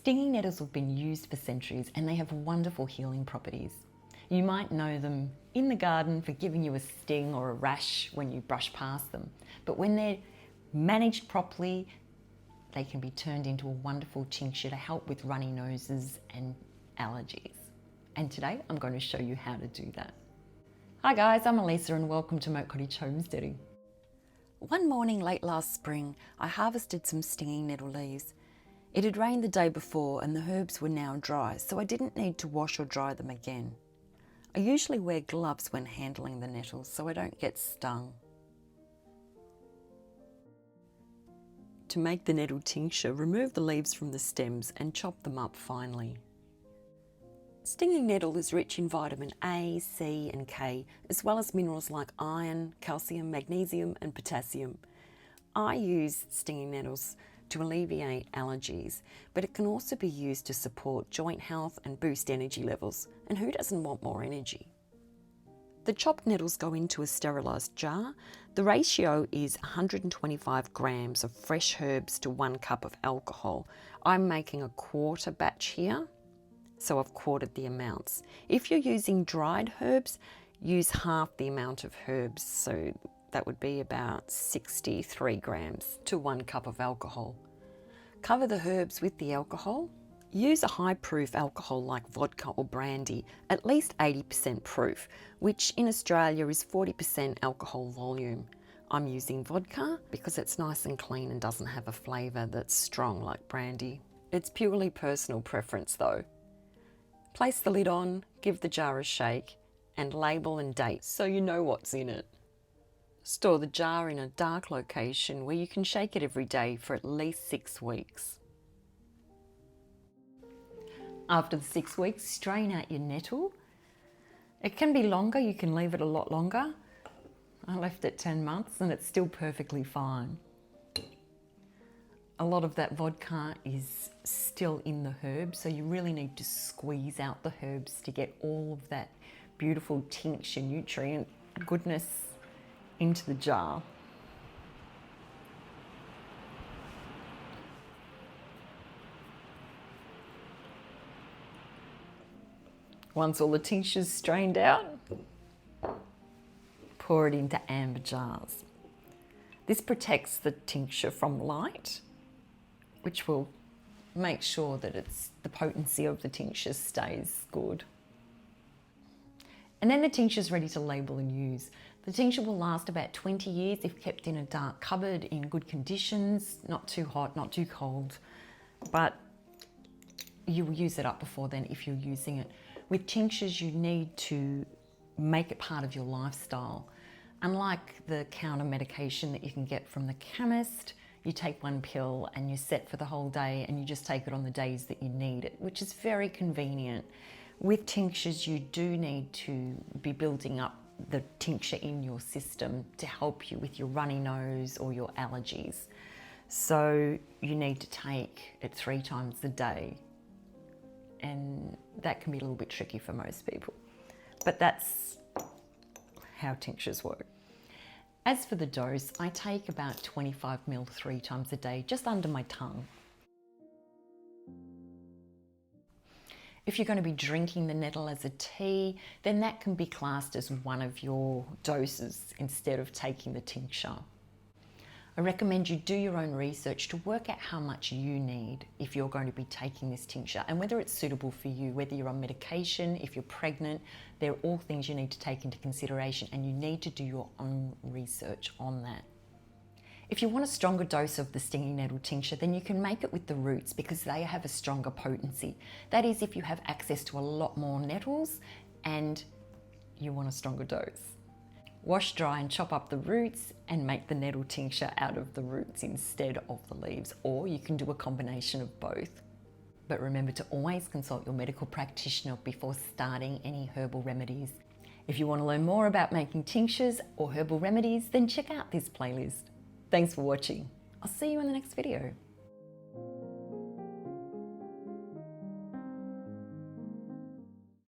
Stinging nettles have been used for centuries and they have wonderful healing properties. You might know them in the garden for giving you a sting or a rash when you brush past them, but when they're managed properly, they can be turned into a wonderful tincture to help with runny noses and allergies. And today I'm going to show you how to do that. Hi guys, I'm Elisa and welcome to Moat Cottage Homesteading. One morning late last spring, I harvested some stinging nettle leaves. It had rained the day before and the herbs were now dry, so I didn't need to wash or dry them again. I usually wear gloves when handling the nettles so I don't get stung. To make the nettle tincture, remove the leaves from the stems and chop them up finely. Stinging nettle is rich in vitamin A, C and K, as well as minerals like iron, calcium, magnesium and potassium. I use stinging nettles to alleviate allergies, but it can also be used to support joint health and boost energy levels. And who doesn't want more energy? The chopped nettles go into a sterilised jar. The ratio is 125 grams of fresh herbs to 1 cup of alcohol. I'm making a quarter batch here, so I've quartered the amounts. If you're using dried herbs, use half the amount of herbs, so that would be about 63 grams to 1 cup of alcohol. Cover the herbs with the alcohol. Use a high proof alcohol like vodka or brandy, at least 80% proof, which in Australia is 40% alcohol volume. I'm using vodka because it's nice and clean and doesn't have a flavour that's strong like brandy. It's purely personal preference though. Place the lid on, give the jar a shake, and label and date so you know what's in it. Store the jar in a dark location where you can shake it every day for at least 6 weeks. After the 6 weeks, strain out your nettle. It can be longer, you can leave it a lot longer. I left it 10 months and it's still perfectly fine. A lot of that vodka is still in the herbs, so you really need to squeeze out the herbs to get all of that beautiful tincture nutrient goodness into the jar. Once all the tincture's strained out, pour it into amber jars. This protects the tincture from light, which will make sure that the potency of the tincture stays good. And then the tincture's ready to label and use. The tincture will last about 20 years if kept in a dark cupboard in good conditions, not too hot, not too cold, but you will use it up before then if you're using it. With tinctures, you need to make it part of your lifestyle. Unlike the counter medication that you can get from the chemist, you take one pill and you're set for the whole day and you just take it on the days that you need it, which is very convenient. With tinctures, you do need to be building up the tincture in your system to help you with your runny nose or your allergies. So you need to take it 3 times a day. And that can be a little bit tricky for most people. But that's how tinctures work. As for the dose, I take about 25 ml 3 times a day, just under my tongue. If you're going to be drinking the nettle as a tea, then that can be classed as one of your doses instead of taking the tincture. I recommend you do your own research to work out how much you need if you're going to be taking this tincture and whether it's suitable for you, whether you're on medication, if you're pregnant. They're all things you need to take into consideration and you need to do your own research on that. If you want a stronger dose of the stinging nettle tincture, then you can make it with the roots because they have a stronger potency. That is if you have access to a lot more nettles and you want a stronger dose. Wash dry and chop up the roots and make the nettle tincture out of the roots instead of the leaves, or you can do a combination of both. But remember to always consult your medical practitioner before starting any herbal remedies. If you want to learn more about making tinctures or herbal remedies, then check out this playlist. Thanks for watching. I'll see you in the next video.